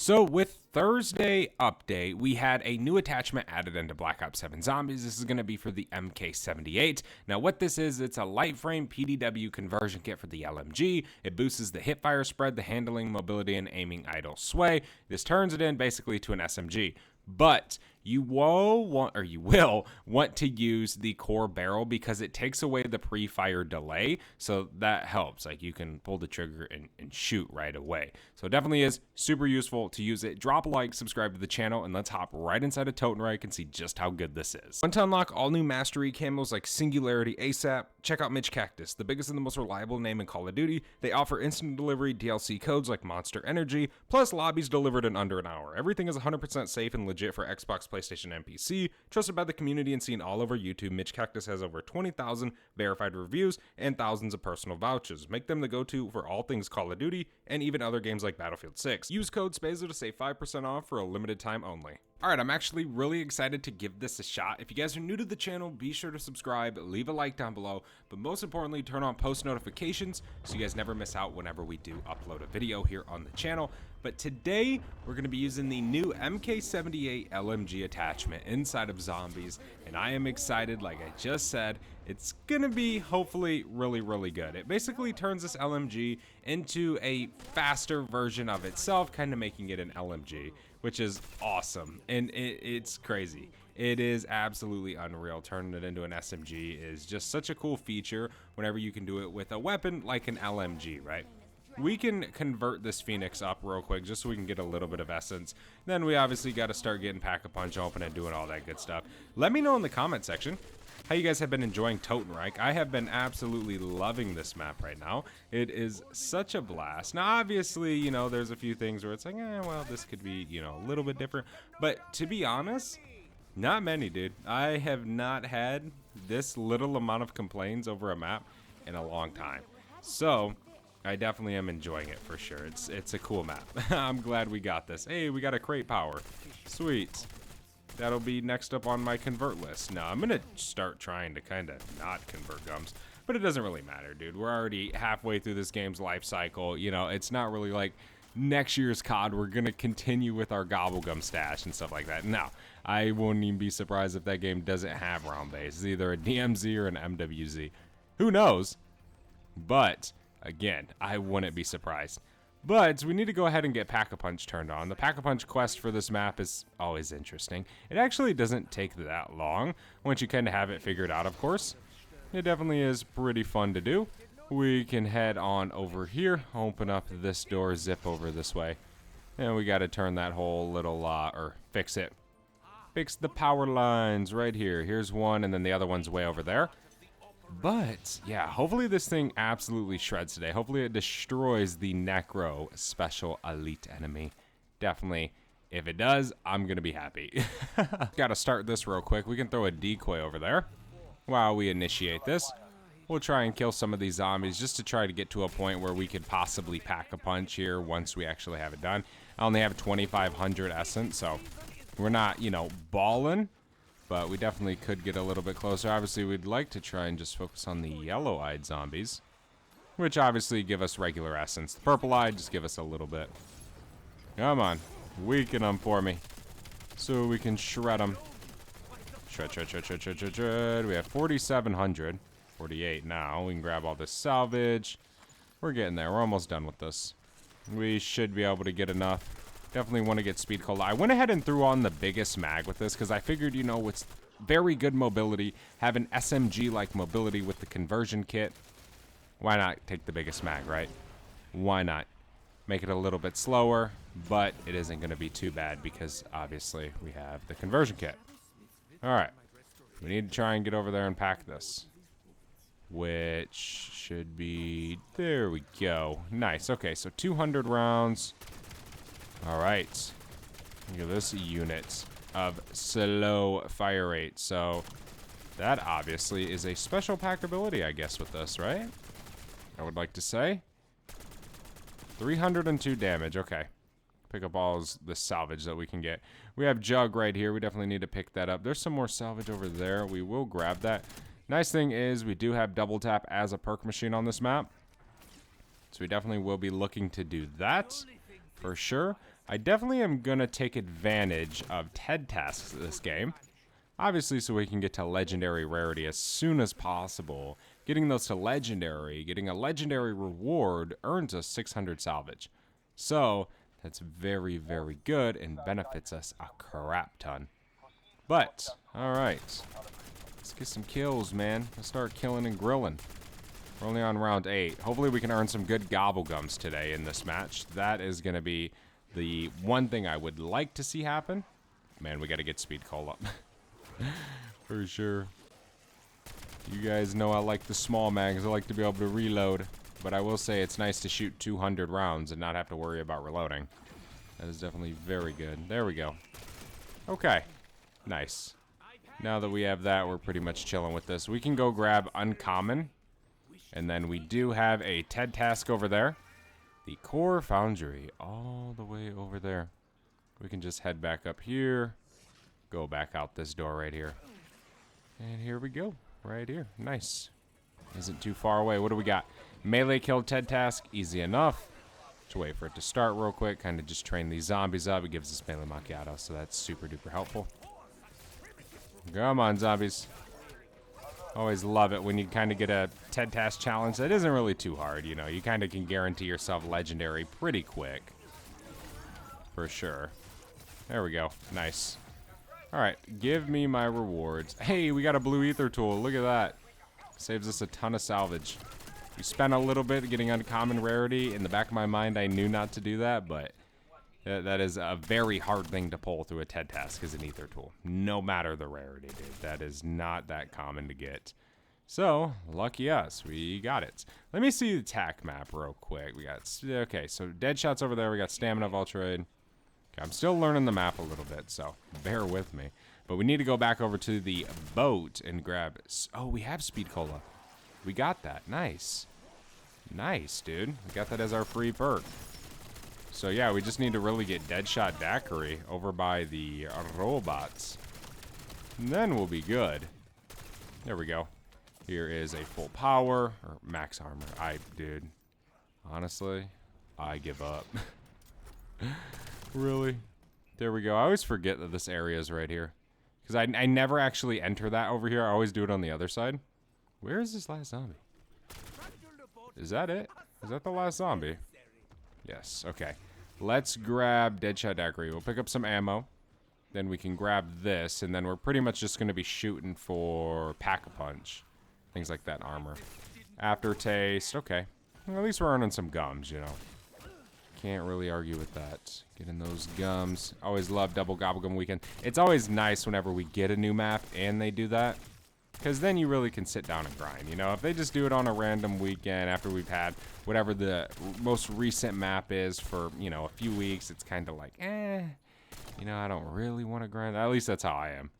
So with Thursday update, we had a new attachment added into Black Ops 7 Zombies. This is going to be for the MK78. Now what this is, it's a light frame PDW conversion kit for the LMG. It boosts the hipfire spread, the handling, mobility, and aiming idle sway. This turns it in basically to an SMG. But you will want to use the core barrel because it takes away the pre-fire delay, so that helps. Like, you can pull the trigger and shoot right away. So it definitely is super useful to use it. Drop a like, subscribe to the channel, and let's hop right inside of Totenreich and see just how good this is. Want to unlock all new mastery camos like Singularity ASAP? Check out Mitch Cactus, the biggest and the most reliable name in Call of Duty. They offer instant delivery DLC codes like Monster Energy, plus lobbies delivered in under an hour. Everything is 100% safe and legit for Xbox, PlayStation, and PC. Trusted by the community and seen all over YouTube, Mitch Cactus has over 20,000 verified reviews and thousands of personal vouchers. Make them the go-to for all things Call of Duty and even other games like Battlefield 6. Use code Spazo to save 5% off for a limited time only. Alright, I'm actually really excited to give this a shot. If you guys are new to the channel, be sure to subscribe, leave a like down below, but most importantly, turn on post notifications so you guys never miss out whenever we do upload a video here on the channel. But today, we're going to be using the new MK78 LMG attachment inside of Zombies, and I am excited. Like I just said, it's going to be hopefully really good. It basically turns this LMG into a faster version of itself, kind of making it an LMG, which is awesome, and it's crazy. It is absolutely unreal. Turning it into an SMG is just such a cool feature whenever you can do it with a weapon like an LMG, right? We can convert this Phoenix up real quick just so we can get a little bit of essence. Then we obviously got to start getting pack-a-punch open and doing all that good stuff. Let me know in the comment section how you guys have been enjoying Totenreich. I have been absolutely loving this map right now. It is such a blast. Now, obviously, you know, there's a few things where it's like, well, this could be, you know, a little bit different. But to be honest, not many, dude. I have not had this little amount of complaints over a map in a long time. So I definitely am enjoying it for sure. It's a cool map. I'm glad we got this. Hey, we got a crate power. Sweet. That'll be next up on my convert list. Now, I'm going to start trying to kind of not convert gums, but it doesn't really matter, dude. We're already halfway through this game's life cycle. You know, it's not really like next year's COD, we're going to continue with our gobblegum stash and stuff like that. No, I won't even be surprised if that game doesn't have round base. It's either a DMZ or an MWZ. Who knows? But again, I wouldn't be surprised. But we need to go ahead and get Pack-a-Punch turned on. The Pack-a-Punch quest for this map is always interesting. It actually doesn't take that long once you kind of have it figured out, of course. It definitely is pretty fun to do. We can head on over here, open up this door, zip over this way. And we got to turn that whole little, or fix it. Fix the power lines right here. Here's one, and then the other one's way over there. But yeah, hopefully this thing absolutely shreds today. Hopefully it destroys the Necro special elite enemy. Definitely, if it does, I'm gonna be happy. Gotta start this real quick. We can throw a decoy over there while we initiate this. We'll try and kill some of these zombies just to try to get to a point where we could possibly pack a punch here once we actually have it done. I only have 2,500 essence, so we're not, you know, balling. But we definitely could get a little bit closer. Obviously, we'd like to try and just focus on the yellow-eyed zombies, which obviously give us regular essence. The purple-eyed just give us a little bit. Come on. Weaken them for me so we can shred them. Shred. We have 4,700. 48 now. We can grab all this salvage. We're getting there. We're almost done with this. We should be able to get enough. Definitely want to get speed cola. I went ahead and threw on the biggest mag with this because I figured, you know, it's very good mobility. Have an SMG-like mobility with the conversion kit. Why not take the biggest mag, right? Why not? Make it a little bit slower, but it isn't going to be too bad because obviously we have the conversion kit. All right. We need to try and get over there and pack this, which should be... There we go. Nice. Okay, so 200 rounds. All right, look at this unit of slow fire rate. So that obviously is a special pack ability, I guess, with this, right? I would like to say 302 damage. Okay, pick up all the salvage that we can get. We have Jug right here. We definitely need to pick that up. There's some more salvage over there. We will grab that. Nice thing is we do have double tap as a perk machine on this map, so we definitely will be looking to do that for sure. I definitely am going to take advantage of TED tasks this game. Obviously, so we can get to legendary rarity as soon as possible. Getting those to legendary, getting a legendary reward earns us 600 salvage. So, that's very, very good and benefits us a crap ton. But, alright. Let's get some kills, man. Let's start killing and grilling. We're only on round 8. Hopefully we can earn some good gobblegums today in this match. That is going to be the one thing I would like to see happen. Man, we got to get speed call up. For sure. You guys know I like the small mags. I like to be able to reload. But I will say it's nice to shoot 200 rounds and not have to worry about reloading. That is definitely very good. There we go. Okay. Nice. Now that we have that, we're pretty much chilling with this. We can go grab uncommon. And then we do have a TED task over there. The core foundry all the way over there. We can just head back up here. Go back out this door right here. And here we go. Right here. Nice. Isn't too far away. What do we got? Melee kill TED task. Easy enough. Just wait for it to start real quick. Kind of just train these zombies up. It gives us melee macchiato. So that's super duper helpful. Come on, zombies. Always love it when you kind of get a TED task challenge that isn't really too hard, you know. You kind of can guarantee yourself legendary pretty quick. For sure. There we go. Nice. Alright, give me my rewards. Hey, we got a blue ether tool. Look at that. Saves us a ton of salvage. We spent a little bit getting uncommon rarity. In the back of my mind, I knew not to do that, but that is a very hard thing to pull through a TED task as an ether tool. No matter the rarity, dude. That is not that common to get. So, lucky us. We got it. Let me see the attack map real quick. We got, okay, so dead shots over there. We got stamina Voltrade. Okay, I'm still learning the map a little bit, so bear with me. But we need to go back over to the boat and grab, oh, we have speed cola. We got that. Nice. Nice, dude. We got that as our free perk. So yeah, we just need to really get Deadshot Daiquiri over by the robots. And then we'll be good. There we go. Here is a full power, or max armor. Dude, honestly, I give up. Really? There we go. I always forget that this area is right here. Because I never actually enter that over here. I always do it on the other side. Where is this last zombie? Is that it? Is that the last zombie? Yes, okay. Let's grab Deadshot Daiquiri. We'll pick up some ammo. Then we can grab this, and then we're pretty much just going to be shooting for pack-a-punch. Things like that, armor. Aftertaste, okay. Well, at least we're earning some gums, you know. Can't really argue with that. Getting those gums. Always love double gobblegum weekend. It's always nice whenever we get a new map and they do that. Because then you really can sit down and grind, you know? If they just do it on a random weekend after we've had whatever the most recent map is for, you know, a few weeks, it's kind of like, you know, I don't really want to grind. At least that's how I am.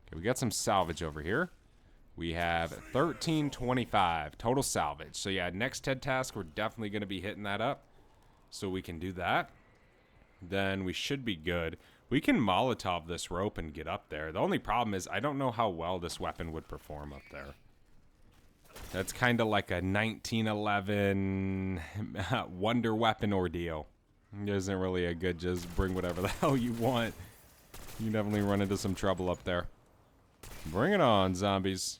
Okay, we got some salvage over here. We have 1325 total salvage. So yeah, next TED task, we're definitely going to be hitting that up. So we can do that. Then we should be good. We can Molotov this rope and get up there. The only problem is I don't know how well this weapon would perform up there. That's kind of like a 1911 Wonder Weapon ordeal. It isn't really a good just bring whatever the hell you want. You definitely run into some trouble up there. Bring it on, zombies.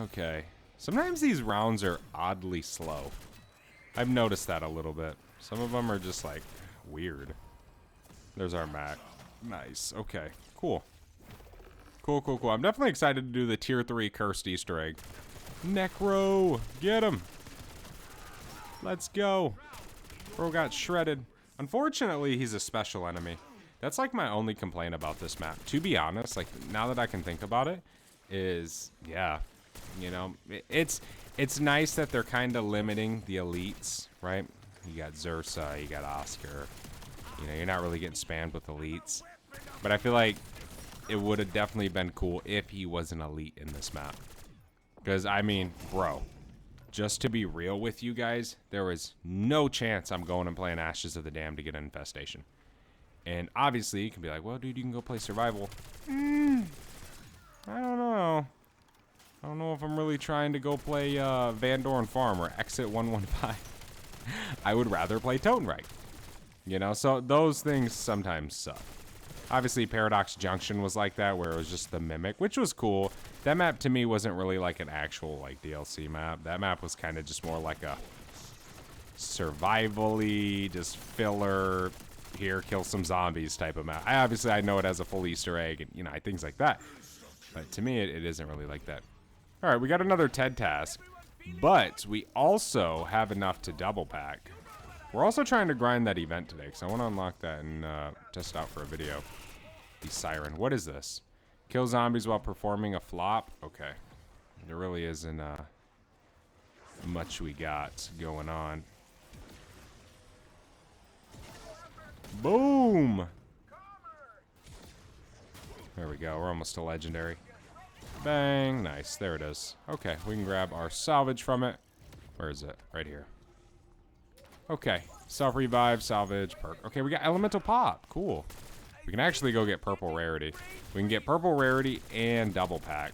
Okay. Sometimes these rounds are oddly slow. I've noticed that a little bit. Some of them are just like weird. There's our Mac. Nice. Okay. Cool. Cool, cool, cool. I'm definitely excited to do the tier 3 cursed Easter egg. Necro! Get him! Let's go. Bro got shredded. Unfortunately, he's a special enemy. That's like my only complaint about this map. To be honest, like now that I can think about it, is, yeah, you know, it's nice that they're kind of limiting the elites, right? You got Zursa, you got Oscar. You know, you're not really getting spammed with elites. But I feel like it would have definitely been cool if he was an elite in this map. Because, I mean, bro, just to be real with you guys, there was no chance I'm going and playing Ashes of the Dam to get an infestation. And obviously, you can be like, well, dude, you can go play survival. I don't know. I don't know if I'm really trying to go play Van Dorn Farm or Exit 115. I would rather play Totenreich. You know, so those things sometimes suck. Obviously, Paradox Junction was like that, where it was just the Mimic, which was cool. That map, to me, wasn't really like an actual, like, DLC map. That map was kind of just more like a survival-y, just filler, here, kill some zombies type of map. I know it has a full Easter egg and, you know, things like that. But to me, it isn't really like that. All right, we got another TED task, but we also have enough to double pack. We're also trying to grind that event today, because I want to unlock that and test it out for a video. The Siren. What is this? Kill zombies while performing a flop? Okay. There really isn't much we got going on. Boom! There we go. We're almost to legendary. Bang. Nice. There it is. Okay. We can grab our salvage from it. Where is it? Right here. Okay. Self-revive, salvage, perk. Okay, we got elemental pop. Cool. We can actually go get purple rarity. We can get purple rarity and double pack,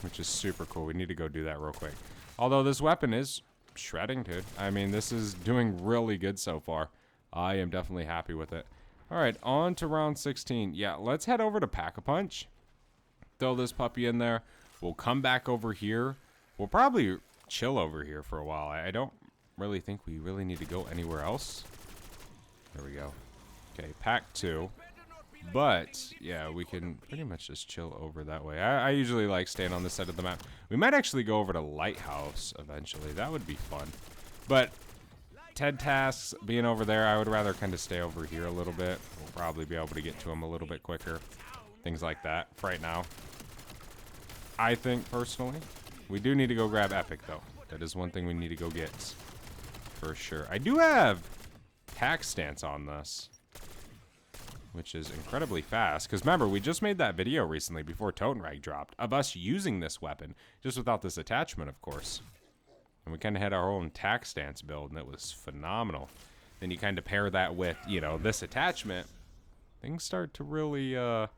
which is super cool. We need to go do that real quick. Although this weapon is shredding, dude. I mean, this is doing really good so far. I am definitely happy with it. All right, on to round 16. Yeah, let's head over to Pack-a-Punch. Throw this puppy in there. We'll come back over here. We'll probably chill over here for a while. I don't really think we really need to go anywhere else. There we go. Okay, pack 2. But, yeah, we can pretty much just chill over that way. I usually like staying on this side of the map. We might actually go over to Lighthouse eventually. That would be fun. But TED tasks being over there, I would rather kind of stay over here a little bit. We'll probably be able to get to them a little bit quicker. Things like that for right now. I think, personally. We do need to go grab Epic, though. That is one thing we need to go get. For sure. I do have tack stance on this, which is incredibly fast. Because remember, we just made that video recently before Totenrag dropped of us using this weapon, just without this attachment, of course. And we kind of had our own tack stance build, and it was phenomenal. Then you kind of pair that with, you know, this attachment. Things start to really go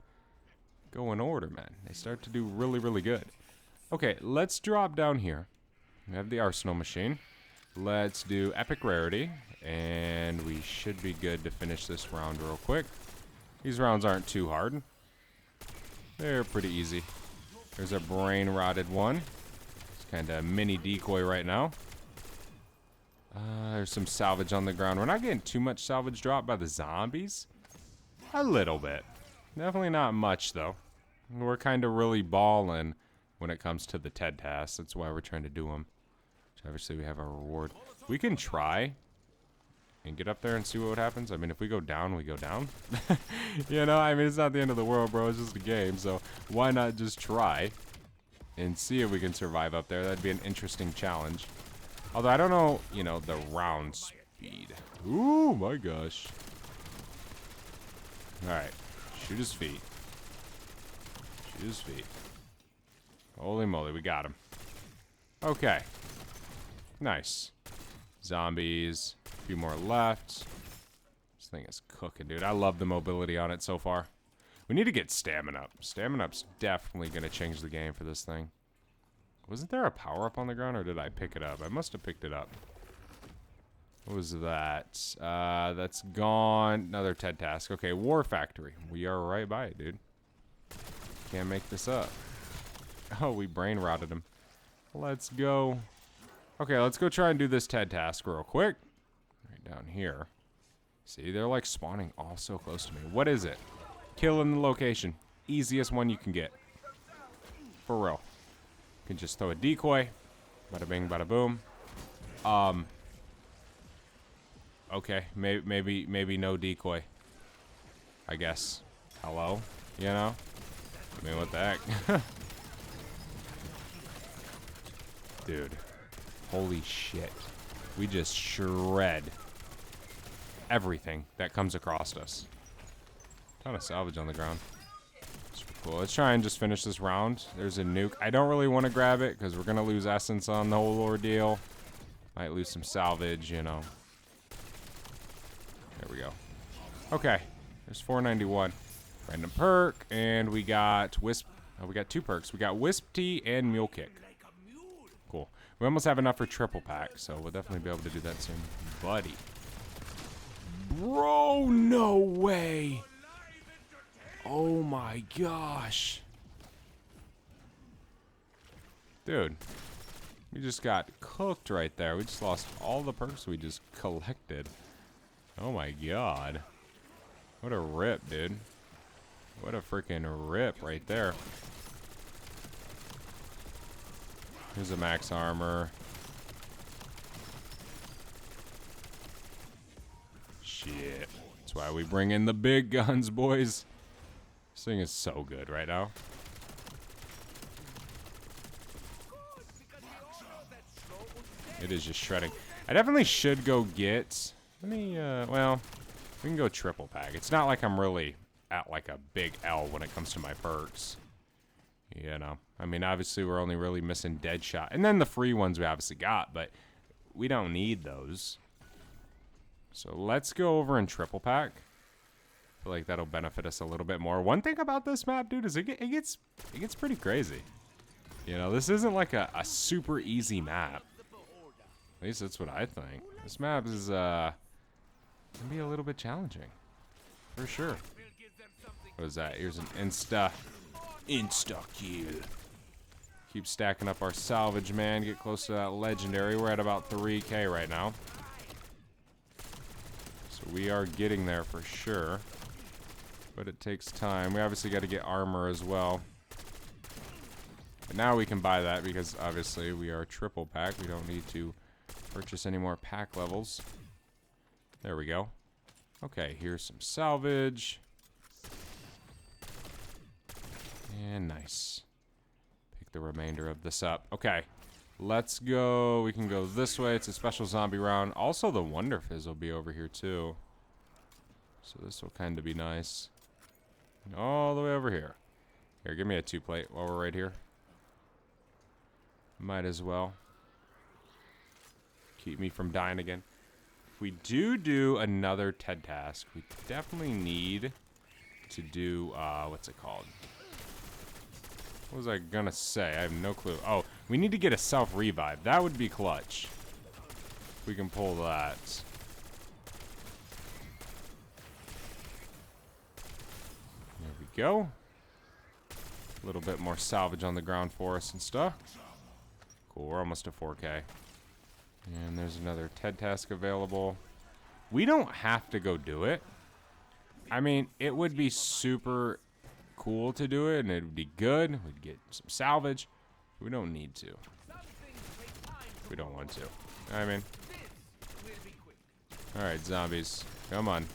in order, man. They start to do really, really good. Okay, let's drop down here. We have the arsenal machine. Let's do epic rarity, and we should be good to finish this round real quick. These rounds aren't too hard. They're pretty easy. There's a brain rotted one. It's kind of a mini decoy right now. There's some salvage on the ground. We're not getting too much salvage drop by the zombies. A little bit. Definitely not much, though. We're kind of really balling when it comes to the TED tasks. That's why we're trying to do them. Obviously, we have our reward. We can try and get up there and see what happens. I mean, if we go down, we go down. You know, I mean, it's not the end of the world, bro. It's just a game. So why not just try and see if we can survive up there? That'd be an interesting challenge. Although I don't know, you know, the round speed. Ooh, my gosh. All right. Shoot his feet. Shoot his feet. Holy moly, we got him. Okay. Nice. Zombies. A few more left. This thing is cooking, dude. I love the mobility on it so far. We need to get stamina up. Stamina up's definitely going to change the game for this thing. Wasn't there a power-up on the ground, or did I pick it up? I must have picked it up. What was that? That's gone. Another TED task. Okay, War Factory. We are right by it, dude. Can't make this up. Oh, we brain rotted him. Let's go. Okay, let's go try and do this TED task real quick. Right down here. See, they're like spawning all so close to me. What is it? Kill in the location. Easiest one you can get. For real. You can just throw a decoy. Bada bing, bada boom. Okay, maybe no decoy. I guess. Hello? You know? I mean, what the heck? Dude. Holy shit. We just shred everything that comes across us. Ton of salvage on the ground. Super cool. Let's try and just finish this round. There's a nuke. I don't really want to grab it because we're going to lose essence on the whole ordeal. Might lose some salvage, you know. There we go. Okay. There's 491. Random perk. And we got Wisp. Oh, we got 2 perks. We got Wisp Tea and Mule Kick. Cool. We almost have enough for triple pack, so we'll definitely be able to do that soon. Buddy. Bro, no way. Oh my gosh. Dude, we just got cooked right there. We just lost all the perks we just collected. Oh my god. What a rip, dude. What a freaking rip right there. Here's a max armor. Shit. That's why we bring in the big guns, boys. This thing is so good right now. It is just shredding. I definitely should go get... Let me, well, we can go triple pack. It's not like I'm really at like a big L when it comes to my perks. You know, I mean, obviously we're only really missing Deadshot. And then the free ones we obviously got, but we don't need those. So let's go over and triple pack. I feel like that'll benefit us a little bit more. One thing about this map, dude, is it gets pretty crazy. You know, this isn't like a super easy map. At least that's what I think. This map is gonna be a little bit challenging, for sure. What is that? Here's an insta kill. Keep stacking up our salvage, man. Get close to that legendary. We're at about 3K right now. So we are getting there for sure. But it takes time. We obviously got to get armor as well. But now we can buy that because obviously we are triple pack. We don't need to purchase any more pack levels. There we go. Okay, here's some salvage. And nice. Pick the remainder of this up. Okay, let's go. We can go this way. It's a special zombie round. Also, the Wonder Fizz will be over here too. So this will kind of be nice. All the way over here. Here, give me a 2-plate while we're right here. Might as well. Keep me from dying again. If we do another TED task, we definitely need to do, what's it called? What was I gonna say? I have no clue. Oh, we need to get a self-revive. That would be clutch. If we can pull that. There we go. A little bit more salvage on the ground for us and stuff. Cool, we're almost to 4K. And there's another TED task available. We don't have to go do it. I mean, it would be super cool to do it, and it would be good. We'd get some salvage. We don't need to. We don't want to. I mean. Alright, zombies. Come on.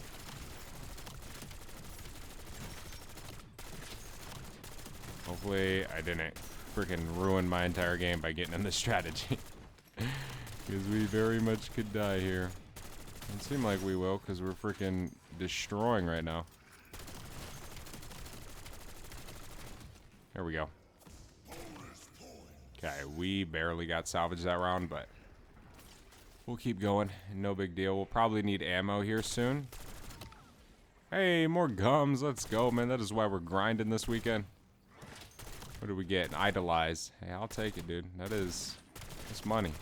Hopefully, I didn't freaking ruin my entire game by getting in this strategy. Because we very much could die here. It seems like we will, because we're freaking destroying right now. There we go. Okay, we barely got salvaged that round, but we'll keep going. No big deal. We'll probably need ammo here soon. Hey, more gums. Let's go, man. That is why we're grinding this weekend. What do we get? An idolize. Hey, I'll take it, dude. That's money.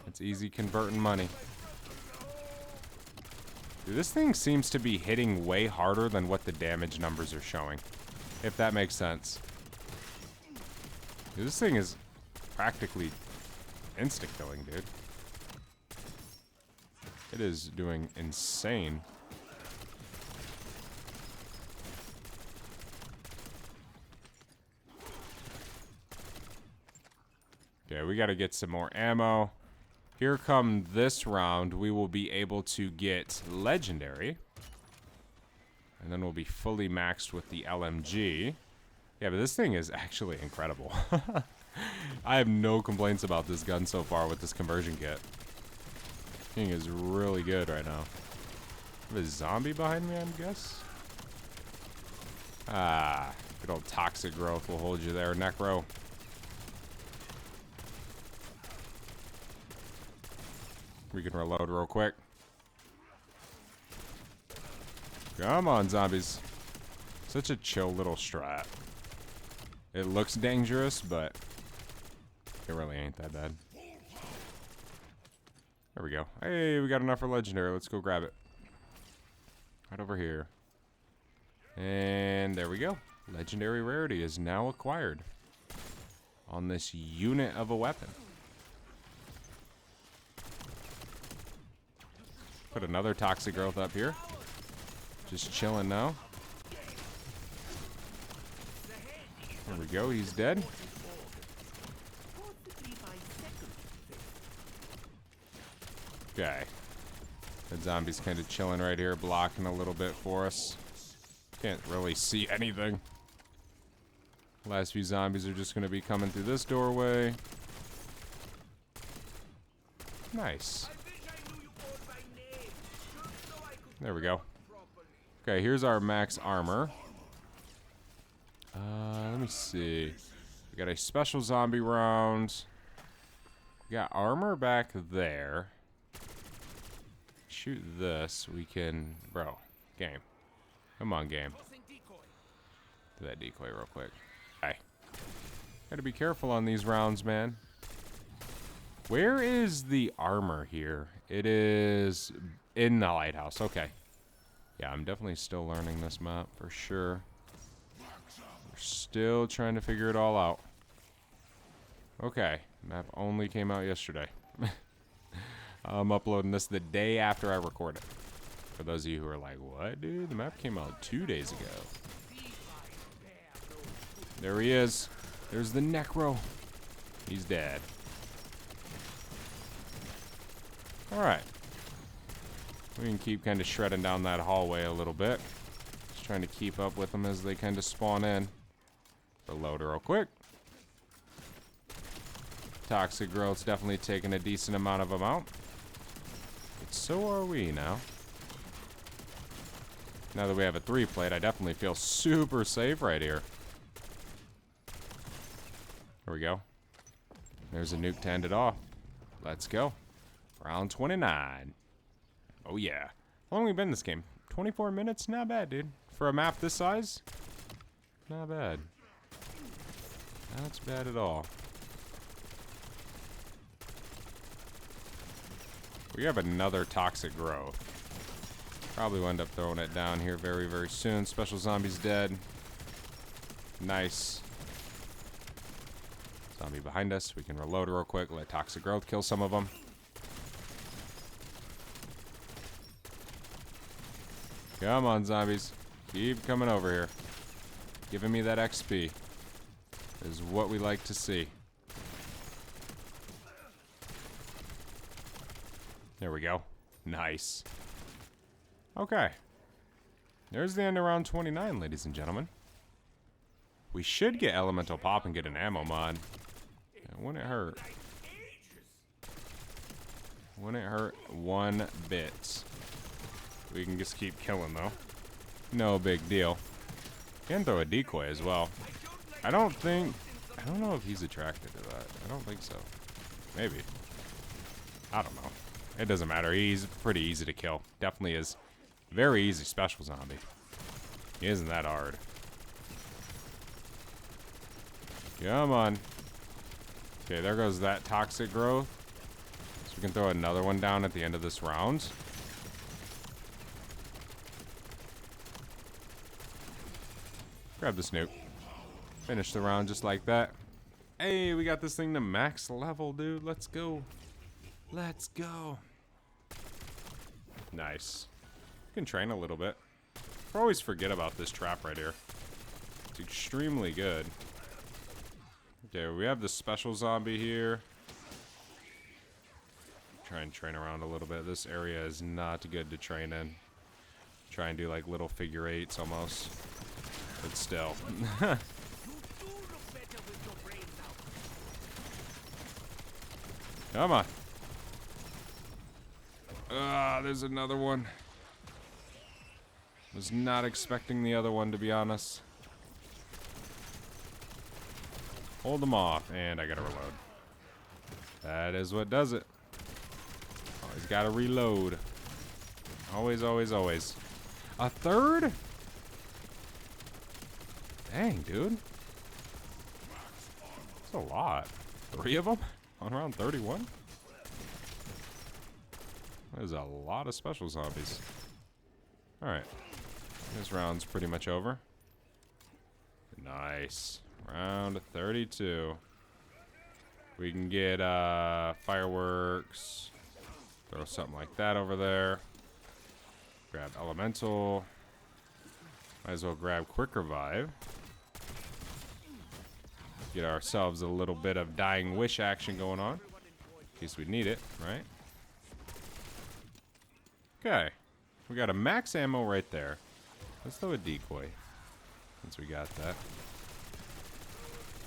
It's easy converting money. Dude, this thing seems to be hitting way harder than what the damage numbers are showing. If that makes sense. Dude, this thing is practically insta-killing, dude. It is doing insane. Okay, we gotta get some more ammo. Here come this round, we will be able to get legendary. And then we'll be fully maxed with the LMG. Yeah, but this thing is actually incredible. I have no complaints about this gun so far with this conversion kit. Thing is really good right now. There's a zombie behind me, I guess. Ah, good old toxic growth will hold you there, Necro. We can reload real quick. Come on, zombies. Such a chill little strat. It looks dangerous, but it really ain't that bad. There we go. Hey, we got enough for legendary. Let's go grab it. Right over here. And there we go. Legendary rarity is now acquired on this unit of a weapon. Put another toxic growth up here. Just chilling now. There we go, he's dead. Okay. The zombie's kind of chilling right here, blocking a little bit for us. Can't really see anything. Last few zombies are just going to be coming through this doorway. Nice. There we go. Okay, here's our max armor. Let me see. We got a special zombie round. We got armor back there. Shoot this. We can... Bro, game. Come on, game. Do that decoy real quick. Okay. Gotta be careful on these rounds, man. Where is the armor here? It is in the lighthouse. Okay. Yeah, I'm definitely still learning this map for sure. We're still trying to figure it all out. Okay. Map only came out yesterday. I'm uploading this the day after I record it. For those of you who are like, what, dude? The map came out 2 days ago. There he is. There's the Necro. He's dead. Alright. We can keep kind of shredding down that hallway a little bit. Just trying to keep up with them as they kind of spawn in. Reload real quick. Toxic growth's definitely taking a decent amount of them out. But so are we now. Now that we have a 3-plate, I definitely feel super safe right here. There we go. There's a nuke to end it off. Let's go. Round 29. Oh yeah. How long have we been in this game? 24 minutes? Not bad, dude. For a map this size? Not bad. Not bad at all. We have another toxic growth. Probably will end up throwing it down here very, very soon. Special zombie's dead. Nice. Zombie behind us. We can reload real quick. Let toxic growth kill some of them. Come on, zombies. Keep coming over here. Giving me that XP is what we like to see. There we go. Nice. Okay. There's the end of round 29, ladies and gentlemen. We should get Elemental Pop and get an ammo mod. It wouldn't hurt. Wouldn't hurt one bit. We can just keep killing, though. No big deal. Can throw a decoy as well. I don't know if he's attracted to that. I don't think so. Maybe. I don't know. It doesn't matter. He's pretty easy to kill. Definitely is. Very easy special zombie. He isn't that hard. Come on. Okay, there goes that toxic growth. So we can throw another one down at the end of this round. Grab this nuke. Finish the round just like that. Hey, we got this thing to max level, dude. Let's go. Let's go. Nice. You can train a little bit. I always forget about this trap right here. It's extremely good. Okay, we have the special zombie here. Try and train around a little bit. This area is not good to train in. Try and do like little figure eights almost. But still. Come on. There's another one. Was not expecting the other one, to be honest. Hold them off, and I gotta reload. That is what does it. Always gotta reload. Always, always, always. A third? Dang, dude. That's a lot. 3 of them on round 31? That is a lot of special zombies. Alright. This round's pretty much over. Nice. Round 32. We can get fireworks. Throw something like that over there. Grab elemental. Might as well grab quick revive. Get ourselves a little bit of dying wish action going on. In case we need it, right? Okay. We got a max ammo right there. Let's throw a decoy. Since we got that.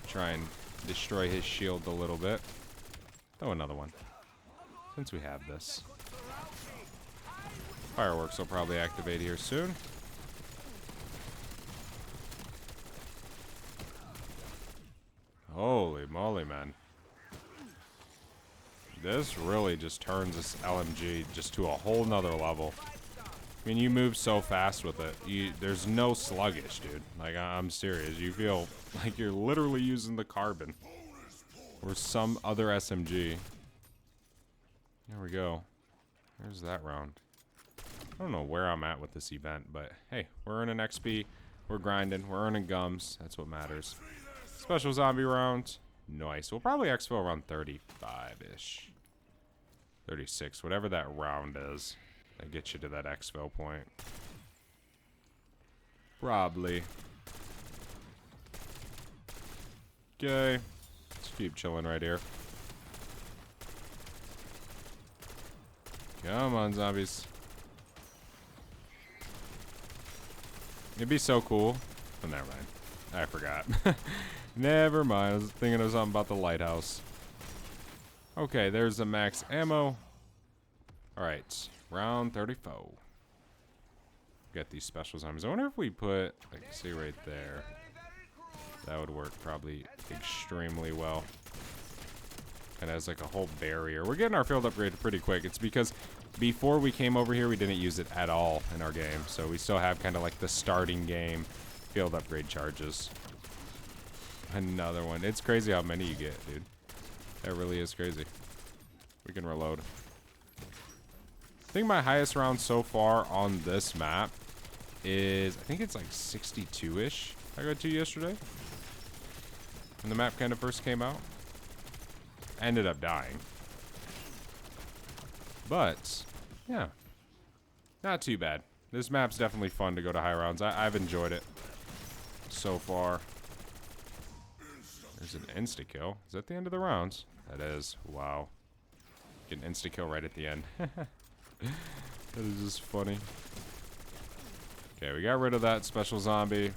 Try and destroy his shield a little bit. Throw another one. Since we have this. Fireworks will probably activate here soon. Holy moly, man. This really just turns this LMG just to a whole nother level. I mean, you move so fast with it. There's no sluggish, dude. Like, I'm serious. You feel like you're literally using the carbon. Or some other SMG. There we go. There's that round. I don't know where I'm at with this event, but hey, we're earning XP. We're grinding. We're earning gums. That's what matters. Special zombie round. Nice. We'll probably exfil around 35-ish. 36. Whatever that round is. That gets you to that exfil point. Probably. Okay. Let's keep chilling right here. Come on, zombies. It'd be so cool. Oh, never mind. I forgot. Never mind. I was thinking of something about the lighthouse. Okay, there's the max ammo. Alright. Round 34. Got these special zombies. I wonder if we put, like, see right there. That would work probably extremely well. Kind of has like a whole barrier. We're getting our field upgraded pretty quick. It's because before we came over here, we didn't use it at all in our game. So we still have kind of like the starting game field upgrade charges. Another one. It's crazy how many you get, dude. That really is crazy. We can reload. I think my highest round so far on this map is, I think it's like 62-ish I got to yesterday. When the map kind of first came out. Ended up dying. But, yeah. Not too bad. This map's definitely fun to go to high rounds. I've enjoyed it so far. There's an insta-kill. Is that the end of the rounds? That is. Wow. Get an insta-kill right at the end. That is just funny. Okay, we got rid of that special zombie.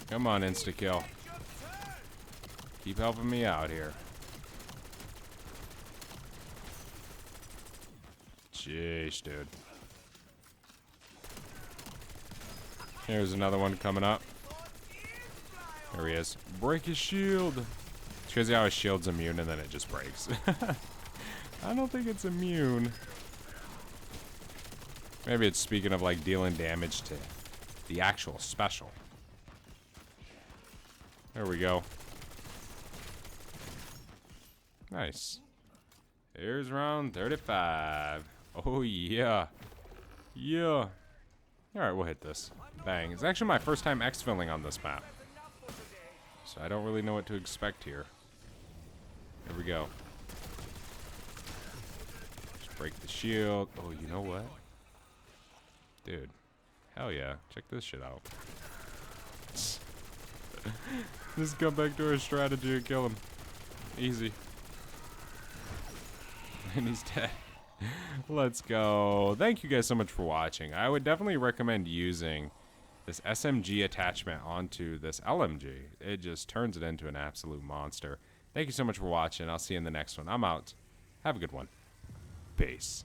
Come on, insta-kill. Keep helping me out here. Jeez, dude. Here's another one coming up. There he is. Break his shield. It's crazy how his shield's immune and then it just breaks. I don't think it's immune. Maybe it's speaking of like dealing damage to the actual special. There we go. Nice. Here's round 35. Oh, yeah. Yeah. Alright, we'll hit this. Bang. It's actually my first time exfilling on this map. So I don't really know what to expect here. Here we go. Just break the shield. Oh, you know what? Dude. Hell yeah. Check this shit out. Just come back to our strategy and kill him. Easy. And he's dead. Let's go. Thank you guys so much for watching. I would definitely recommend using this SMG attachment onto this LMG. It just turns it into an absolute monster. Thank you so much for watching. I'll see you in the next one. I'm out. Have a good one. Peace.